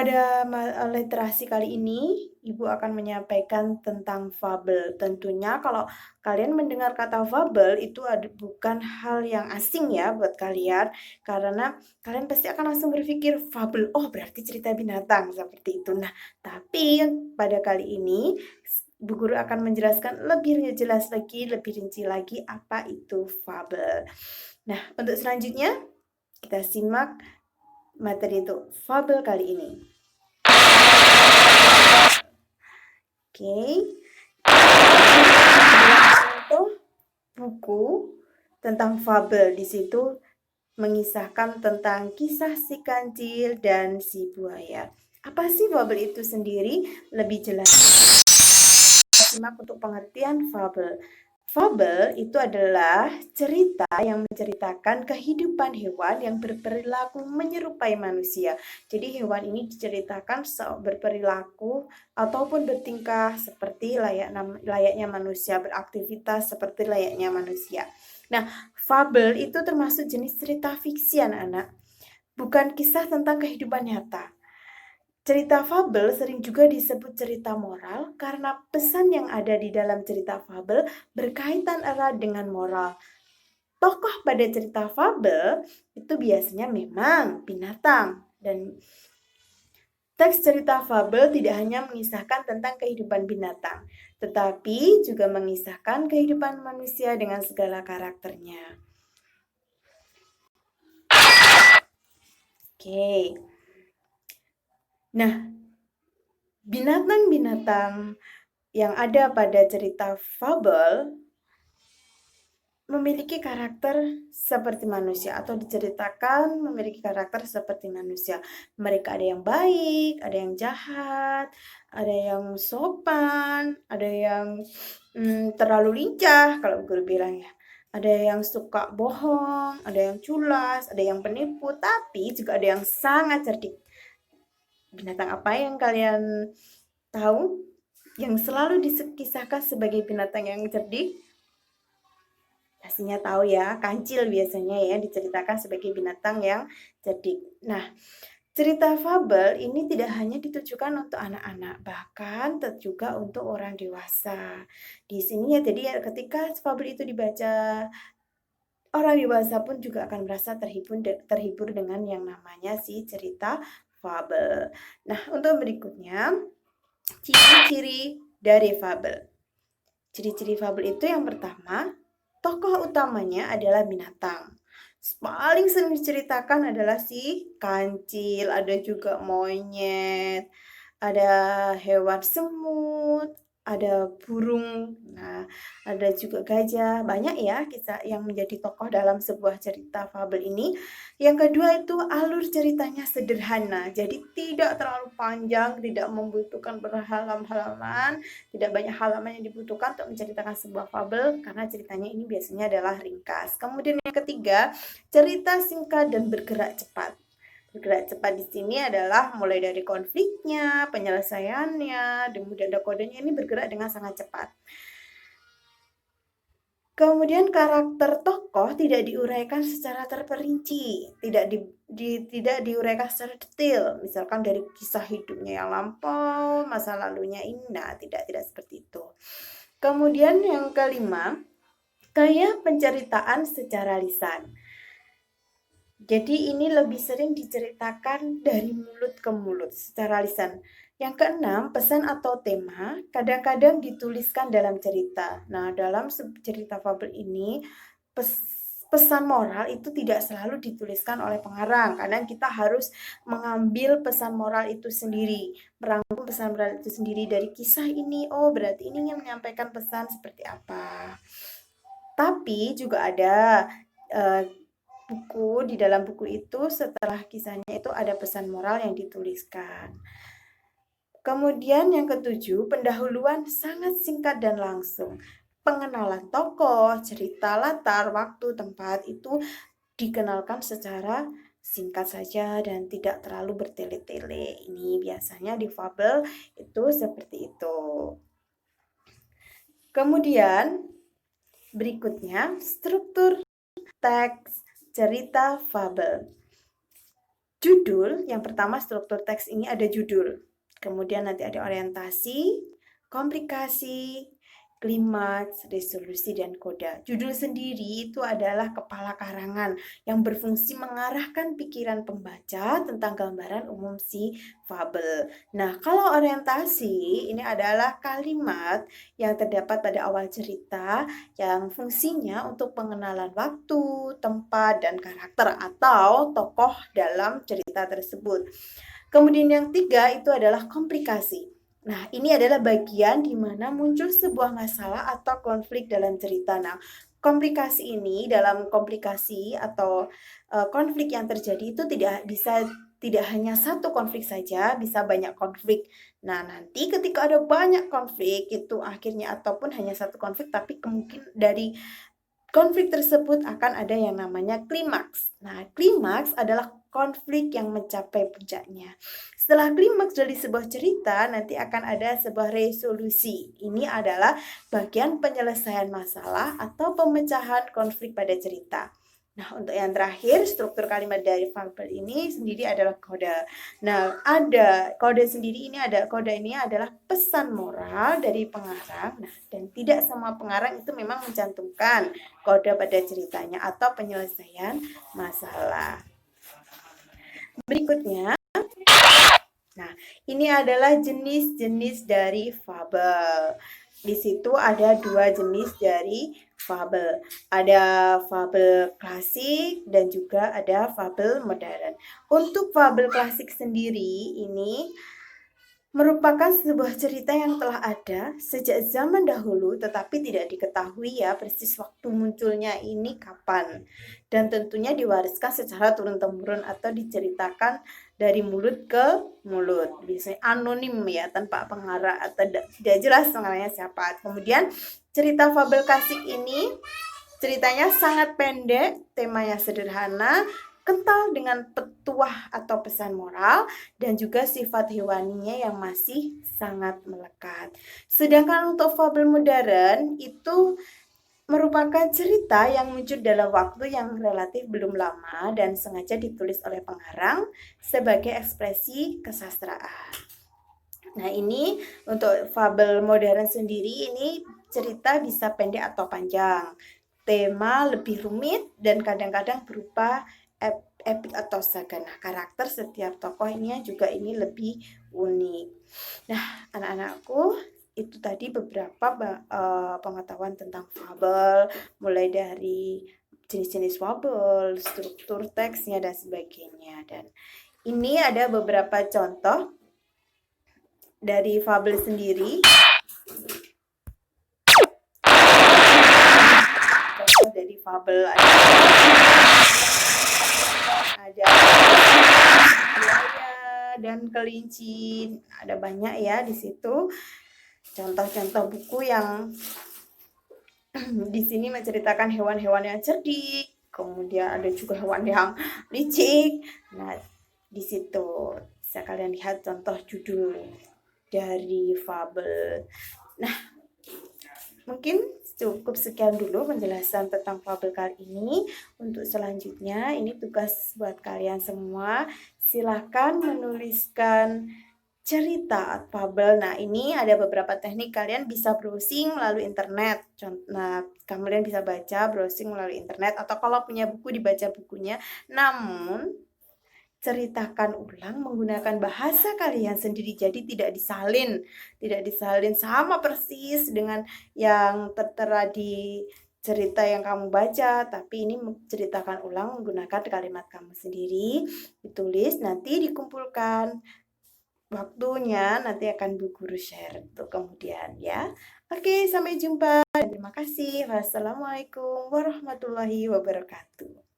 Pada literasi kali ini, Ibu akan menyampaikan tentang fabel. Tentunya kalau kalian mendengar kata fabel itu bukan hal yang asing ya buat kalian, karena kalian pasti akan langsung berpikir fabel, oh berarti cerita binatang seperti itu. Nah, tapi pada kali ini Bu Guru akan menjelaskan lebih jelas lagi, lebih rinci lagi apa itu fabel. Nah, untuk selanjutnya kita simak materi itu fabel kali ini. Oke, contoh buku tentang fabel di situ mengisahkan tentang kisah si kancil dan si buaya. Apa sih fabel itu sendiri? Lebih jelas. Simak untuk pengertian fabel. Fabel itu adalah cerita yang menceritakan kehidupan hewan yang berperilaku menyerupai manusia. Jadi hewan ini diceritakan berperilaku ataupun bertingkah seperti layaknya manusia, beraktivitas seperti layaknya manusia. Nah, fabel itu termasuk jenis cerita fiksi anak-anak, bukan kisah tentang kehidupan nyata. Cerita fabel sering juga disebut cerita moral karena pesan yang ada di dalam cerita fabel berkaitan erat dengan moral. Tokoh pada cerita fabel itu biasanya memang binatang, dan teks cerita fabel tidak hanya mengisahkan tentang kehidupan binatang, tetapi juga mengisahkan kehidupan manusia dengan segala karakternya. Oke. Nah, binatang-binatang yang ada pada cerita fabel memiliki karakter seperti manusia atau diceritakan memiliki karakter seperti manusia. Mereka ada yang baik, ada yang jahat, ada yang sopan, ada yang terlalu lincah kalau guru bilang ya. Ada yang suka bohong, ada yang culas, ada yang penipu, tapi juga ada yang sangat cerdik. Binatang apa yang kalian tahu yang selalu dikisahkan sebagai binatang yang cerdik? Pastinya tahu ya, kancil biasanya ya diceritakan sebagai binatang yang cerdik. Nah, cerita fabel ini tidak hanya ditujukan untuk anak-anak, bahkan juga untuk orang dewasa. Di sini ya, jadi ketika fabel itu dibaca, orang dewasa pun juga akan merasa terhibur dengan yang namanya si cerita fabel. Nah, untuk berikutnya, ciri-ciri dari fabel. Ciri-ciri fabel itu yang pertama, tokoh utamanya adalah binatang. Paling sering diceritakan adalah si kancil, ada juga monyet, ada hewan semut, ada burung, nah ada juga gajah. Banyak ya kisah yang menjadi tokoh dalam sebuah cerita fabel ini. Yang kedua itu alur ceritanya sederhana, jadi tidak terlalu panjang, tidak membutuhkan berhalaman-halaman, tidak banyak halaman yang dibutuhkan untuk menceritakan sebuah fabel karena ceritanya ini biasanya adalah ringkas. Kemudian yang ketiga, cerita singkat dan bergerak cepat. Bergerak cepat di sini adalah mulai dari konfliknya, penyelesaiannya, kemudian kodenya ini bergerak dengan sangat cepat. Kemudian karakter tokoh tidak diuraikan secara terperinci, tidak diuraikan secara detail. Misalkan dari kisah hidupnya yang lampau, masa lalunya ini, nah tidak seperti itu. Kemudian yang kelima, gaya penceritaan secara lisan. Jadi ini lebih sering diceritakan dari mulut ke mulut secara lisan. Yang keenam, pesan atau tema kadang-kadang dituliskan dalam cerita. Nah, dalam cerita fabel ini pesan moral itu tidak selalu dituliskan oleh pengarang. Karena kita harus mengambil pesan moral itu sendiri, merangkum pesan moral itu sendiri dari kisah ini. Oh, berarti ini yang menyampaikan pesan seperti apa. Tapi juga ada buku, di dalam buku itu setelah kisahnya itu ada pesan moral yang dituliskan. Kemudian yang ketujuh, pendahuluan sangat singkat dan langsung. Pengenalan tokoh, cerita latar, waktu, tempat itu dikenalkan secara singkat saja dan tidak terlalu bertele-tele. Ini biasanya di fabel itu seperti itu. Kemudian berikutnya struktur teks cerita fabel. Judul, yang pertama struktur teks ini ada judul, kemudian nanti ada orientasi, komplikasi, klimaks, resolusi, dan koda. Judul sendiri itu adalah kepala karangan yang berfungsi mengarahkan pikiran pembaca tentang gambaran umum si fabel. Nah, kalau orientasi ini adalah kalimat yang terdapat pada awal cerita yang fungsinya untuk pengenalan waktu, tempat, dan karakter atau tokoh dalam cerita tersebut. Kemudian yang tiga itu adalah komplikasi. Nah, ini adalah bagian di mana muncul sebuah masalah atau konflik dalam cerita. Nah, komplikasi ini dalam komplikasi atau konflik yang terjadi itu tidak hanya satu konflik saja, bisa banyak konflik. Nah, nanti ketika ada banyak konflik itu akhirnya ataupun hanya satu konflik tapi kemungkinan dari konflik tersebut akan ada yang namanya klimaks. Nah, klimaks adalah konflik yang mencapai puncaknya. Setelah klimaks dari sebuah cerita, nanti akan ada sebuah resolusi. Ini adalah bagian penyelesaian masalah atau pemecahan konflik pada cerita. Nah, untuk yang terakhir, struktur kalimat dari fabel ini sendiri adalah koda. Nah, ada kode sendiri kode ini adalah pesan moral dari pengarang. Nah, dan tidak semua pengarang itu memang mencantumkan kode pada ceritanya atau penyelesaian masalah. Berikutnya, nah, ini adalah jenis-jenis dari fabel. Di situ ada dua jenis dari fabel. Ada fabel klasik dan juga ada fabel modern. Untuk fabel klasik sendiri ini merupakan sebuah cerita yang telah ada sejak zaman dahulu tetapi tidak diketahui ya persis waktu munculnya ini kapan. Dan tentunya diwariskan secara turun-temurun atau diceritakan dari mulut ke mulut. Biasanya anonim ya, tanpa pengarang atau tidak jelas pengarangnya siapa. Kemudian cerita fabel klasik ini ceritanya sangat pendek, temanya sederhana, kental dengan petuah atau pesan moral, dan juga sifat hewaninya yang masih sangat melekat. Sedangkan untuk fabel modern itu merupakan cerita yang muncul dalam waktu yang relatif belum lama dan sengaja ditulis oleh pengarang sebagai ekspresi kesastraan. Nah, ini untuk fabel modern sendiri ini cerita bisa pendek atau panjang. Tema lebih rumit dan kadang-kadang berupa epik atau saga. Nah, karakter setiap tokohnya juga ini lebih unik. Nah, anak-anakku, itu tadi beberapa pengetahuan tentang fabel, mulai dari jenis-jenis fabel, struktur teksnya, dan sebagainya. Dan ini ada beberapa contoh dari fabel sendiri. Contoh dari fabel ada buaya dan kelinci, ada banyak ya di situ. Contoh-contoh buku yang di sini menceritakan hewan-hewan yang cerdik, kemudian ada juga hewan yang licik. Nah, di situ bisa kalian lihat contoh judul dari fabel. Nah, mungkin cukup sekian dulu penjelasan tentang fabel kali ini. Untuk selanjutnya, ini tugas buat kalian semua. Silahkan menuliskan cerita fabel. Nah, ini ada beberapa teknik, kalian bisa browsing melalui internet. Nah, kalian bisa baca browsing melalui internet, atau kalau punya buku dibaca bukunya. Namun ceritakan ulang menggunakan bahasa kalian sendiri, jadi tidak disalin sama persis dengan yang tertera di cerita yang kamu baca, tapi ini menceritakan ulang menggunakan kalimat kamu sendiri, ditulis, nanti dikumpulkan. Waktunya nanti akan Bu Guru share untuk kemudian ya. Oke, sampai jumpa. Terima kasih. Wassalamualaikum warahmatullahi wabarakatuh.